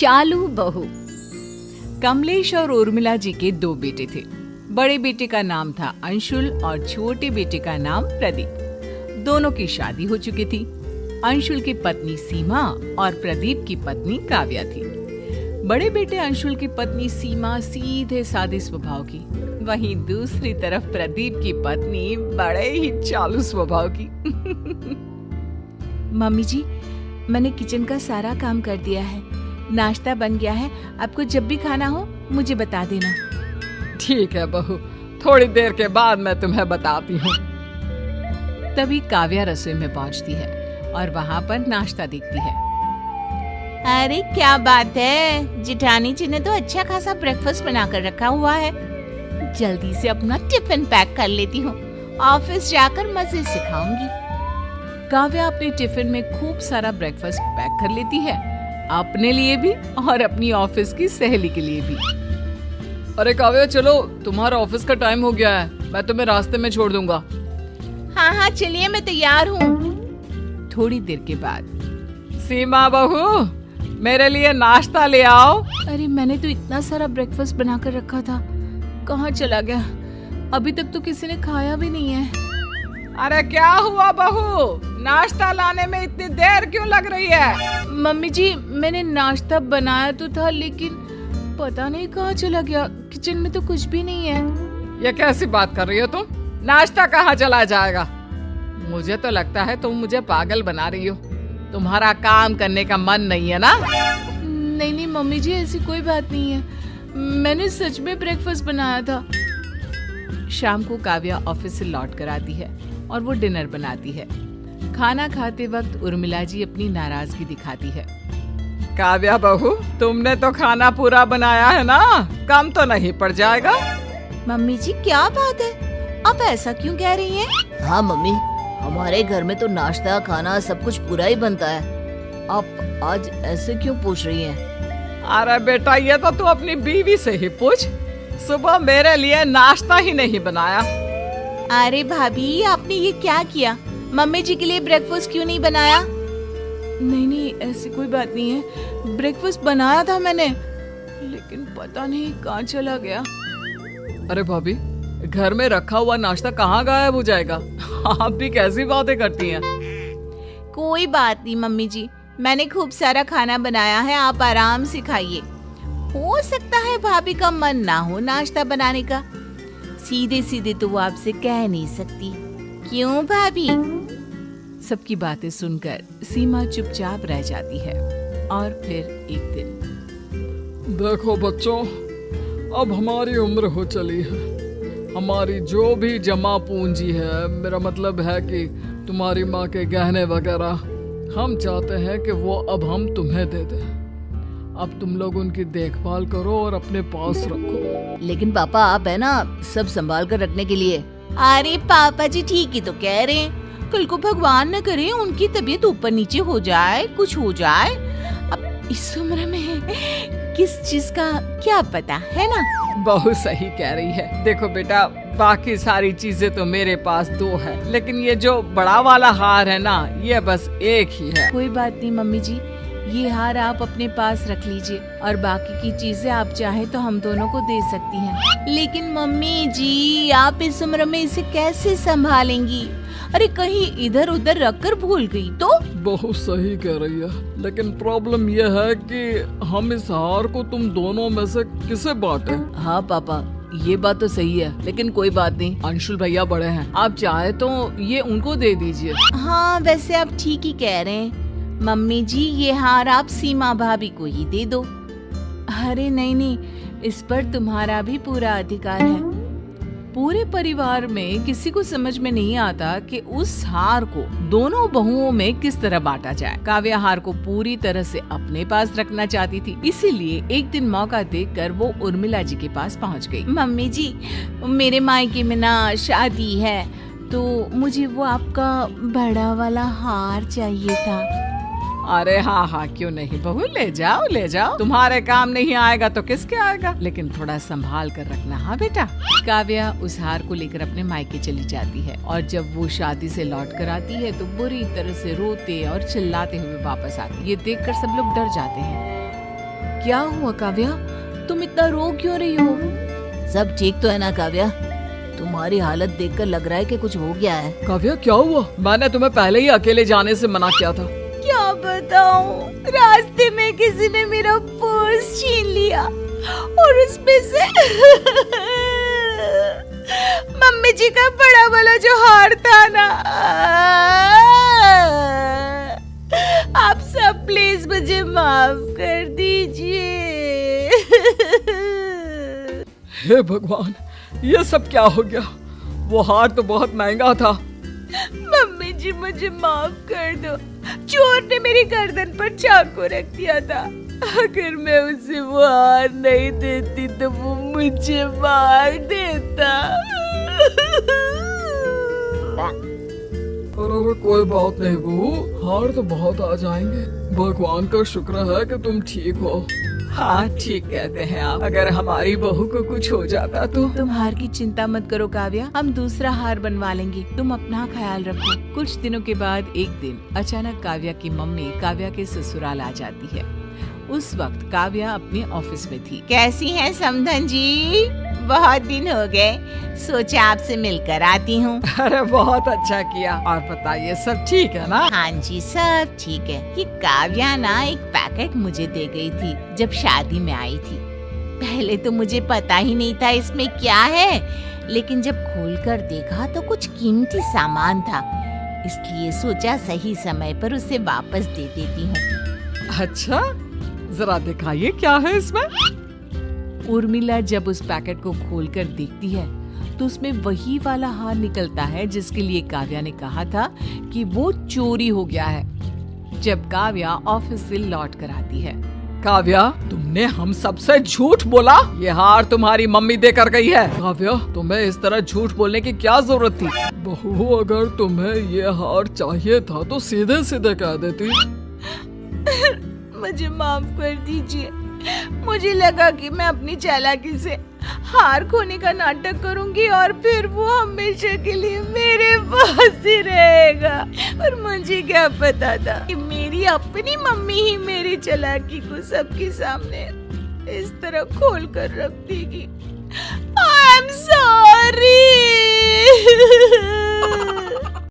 चालू बहू। कमलेश और उर्मिला जी के 2 बेटे थे। बड़े बेटे का नाम था अंशुल और छोटे बेटे का नाम प्रदीप। दोनों की शादी हो चुकी थी। अंशुल की पत्नी सीमा और प्रदीप की पत्नी काव्या थी। बड़े बेटे अंशुल की पत्नी सीमा सीधे सादे स्वभाव की, वहीं दूसरी तरफ प्रदीप की पत्नी बड़े ही चालू स्वभाव की। मम्मी जी, मैंने किचन का सारा काम कर दिया है, नाश्ता बन गया है। आपको जब भी खाना हो मुझे बता देना। ठीक है बहू, थोड़ी देर के बाद मैं तुम्हें बताती हूँ। तभी काव्या रसोई में पहुँचती है और वहाँ पर नाश्ता देखती है। अरे क्या बात है, जेठानी जी ने तो अच्छा खासा ब्रेकफास्ट बना कर रखा हुआ है। जल्दी से अपना टिफिन पैक कर लेती हूँ, ऑफिस जाकर मजे से खाऊंगी। काव्या अपने टिफिन में खूब सारा ब्रेकफास्ट पैक कर लेती है, अपने लिए भी और अपनी ऑफिस की सहेली के लिए भी। अरे काव्या चलो, तुम्हारा ऑफिस का टाइम हो गया है, मैं तुम्हें रास्ते में छोड़ दूंगा। हाँ हाँ चलिए, मैं तैयार हूँ। थोड़ी देर के बाद, सीमा बहू मेरे लिए नाश्ता ले आओ। अरे मैंने तो इतना सारा ब्रेकफास्ट बना कर रखा था, कहाँ चला गया? अभी तक तो किसी ने खाया भी नहीं है। अरे क्या हुआ बहू, नाश्ता लाने में इतनी देर क्यों लग रही है? मम्मी जी, मैंने नाश्ता बनाया तो था, लेकिन पता नहीं कहाँ चला गया। किचन में तो कुछ भी नहीं है। ये कैसी बात कर रही हो तुम? नाश्ता कहाँ चला जाएगा? मुझे तो लगता है तुम मुझे पागल बना रही हो। तुम्हारा काम करने का मन नहीं है ना? नहीं नहीं मम्मी जी, ऐसी कोई बात नहीं है, मैंने सच में ब्रेकफास्ट बनाया था। शाम को काव्या ऑफिस से लौट कर आती है और वो डिनर बनाती है। खाना खाते वक्त उर्मिला जी अपनी नाराजगी दिखाती है। काव्या बहू, तुमने तो खाना पूरा बनाया है ना, कम तो नहीं पड़ जाएगा? मम्मी जी क्या बात है, आप ऐसा क्यों कह रही हैं? हाँ मम्मी, हमारे घर में तो नाश्ता खाना सब कुछ पूरा ही बनता है। आप आज ऐसे क्यों पूछ रही हैं? अरे बेटा, ये तो तू अपनी बीवी से ही पूछ। सुबह मेरे लिए नाश्ता ही नहीं बनाया। अरे भाभी, आपने ये क्या किया? मम्मी जी के लिए ब्रेकफास्ट क्यों नहीं बनाया? नहीं नहीं, ऐसी कोई बात नहीं है, ब्रेकफास्ट बनाया था मैंने, लेकिन पता नहीं कहाँ चला गया। अरे भाभी, घर में रखा हुआ नाश्ता कहाँ गायब हो जाएगा? आप भी कैसी बातें करती हैं? कोई बात नहीं मम्मी जी, मैंने खूब सारा खाना बनाया है, आप आराम से खाइए। हो सकता है भाभी का मन ना हो नाश्ता बनाने का, सीधे सीधे तो वो आपसे कह नहीं सकती, क्यों भाभी? सबकी बातें सुनकर सीमा चुपचाप रह जाती है। और फिर एक दिन, देखो बच्चों, अब हमारी उम्र हो चली है। हमारी जो भी जमा पूंजी है, मेरा मतलब है कि तुम्हारी माँ के गहने वगैरह, हम चाहते हैं कि वो अब हम तुम्हें दे दें। अब तुम लोग उनकी देखभाल करो और अपने पास रखो। लेकिन पापा, आप है ना सब संभाल कर रखने के लिए। अरे पापा जी ठीक ही तो कह रहे हैं, कल को भगवान न करे उनकी तबीयत ऊपर नीचे हो जाए, कुछ हो जाए। अब इस उम्र में किस चीज का क्या पता है ना? बहुत सही कह रही है। देखो बेटा, बाकी सारी चीजें तो मेरे पास 2 है, लेकिन ये जो बड़ा वाला हार है ना, ये बस एक ही है। कोई बात नहीं मम्मी जी, ये हार आप अपने पास रख लीजिए और बाकी की चीजें आप चाहे तो हम दोनों को दे सकती हैं। लेकिन मम्मी जी, आप इस उम्र में इसे कैसे संभालेंगी? अरे कहीं इधर उधर रखकर भूल गई तो? बहुत सही कह रही है, लेकिन प्रॉब्लम ये है कि हम इस हार को तुम दोनों में से किसे बांटे? हाँ पापा, ये बात तो सही है, लेकिन कोई बात नहीं, अंशुल भैया बड़े हैं, आप चाहे तो ये उनको दे दीजिए। हाँ वैसे आप ठीक ही कह रहे हैं मम्मी जी, ये हार आप सीमा भाभी को ही दे दो। अरे नहीं नहीं, इस पर तुम्हारा भी पूरा अधिकार है। पूरे परिवार में किसी को समझ में नहीं आता कि उस हार को दोनों बहुओं में किस तरह बांटा जाए। काव्या हार को पूरी तरह से अपने पास रखना चाहती थी, इसीलिए एक दिन मौका देखकर वो उर्मिला जी के पास पहुंच गई। मम्मी जी, मेरे मायके में ना शादी है, तो मुझे वो आपका बड़ा वाला हार चाहिए था। अरे हाँ हाँ, क्यों नहीं बहू, ले जाओ ले जाओ, तुम्हारे काम नहीं आएगा तो किसके आएगा, लेकिन थोड़ा संभाल कर रखना। हाँ बेटा। काव्या उस हार को लेकर अपने मायके चली जाती है और जब वो शादी से लौट कर आती है तो बुरी तरह से रोते और चिल्लाते हुए वापस आती है। ये देखकर सब लोग डर जाते हैं क्या हुआ काव्या, तुम इतना रो क्यों रही हो? सब ठीक तो है ना काव्या? तुम्हारी हालत देखकर लग रहा है कि कुछ हो गया है। काव्या क्या हुआ? मैंने तुम्हें पहले ही अकेले जाने से मना किया था। क्या बताऊं, रास्ते में किसी ने मेरा पर्स छीन लिया और उसमें से मम्मी जी का बड़ा वाला जो हार था ना। आप सब प्लीज मुझे माफ कर दीजिए। हे भगवान, ये सब क्या हो गया? वो हार तो बहुत महंगा था। मम्मी जी मुझे माफ कर दो, चोर ने मेरी गर्दन पर चाकू रख दिया था। अगर मैं उसे वो हार नहीं देती तो वो मुझे मार देता। अरे कोई बात नहीं बहू, हार तो बहुत आ जाएंगे। भगवान का शुक्र है कि तुम ठीक हो। हाँ ठीक कहते हैं आप। अगर हमारी बहू को कुछ हो जाता तो। तुम हार की चिंता मत करो काव्या, हम दूसरा हार बनवा लेंगे। तुम अपना ख्याल रखो। कुछ दिनों के बाद एक दिन अचानक काव्या की मम्मी काव्या के ससुराल आ जाती है। उस वक्त काव्या अपने ऑफिस में थी। कैसी हैं समधन जी? बहुत दिन हो गए, सोचा आपसे मिलकर आती हूँ। अरे बहुत अच्छा किया। और बताइए सब ठीक है ना? हाँ जी सब ठीक है। ये काव्या ना एक पैकेट मुझे दे गई थी जब शादी में आई थी। पहले तो मुझे पता ही नहीं था इसमें क्या है, लेकिन जब खोलकर देखा तो कुछ कीमती सामान था, इसलिए सोचा सही समय पर उसे वापस दे देती हूँ। अच्छा, जरा दिखाइए क्या है इसमें। उर्मिला जब उस पैकेट को खोलकर देखती है तो उसमें वही वाला हार निकलता है जिसके लिए काव्या ने कहा था कि वो चोरी हो गया है। जब काव्या ऑफिस से लौट कर आती है। काव्या, तुमने हम सबसे झूठ बोला। ये हार तुम्हारी मम्मी देकर गई है। काव्या, तुम्हें इस तरह झूठ बोलने की क्या जरूरत थी? बहू, अगर तुम्हें ये हार चाहिए था तो सीधे सीधे कह देती। मुझे माफ कर दीजिए, मुझे लगा कि मैं अपनी चालाकी से हार खोने का नाटक करूंगी और फिर वो हमेशा के लिए मेरे पास ही रहेगा। और मुझे क्या पता था कि मेरी अपनी मम्मी ही मेरी चालाकी को सबके सामने इस तरह खोल कर रख देगी। I am sorry.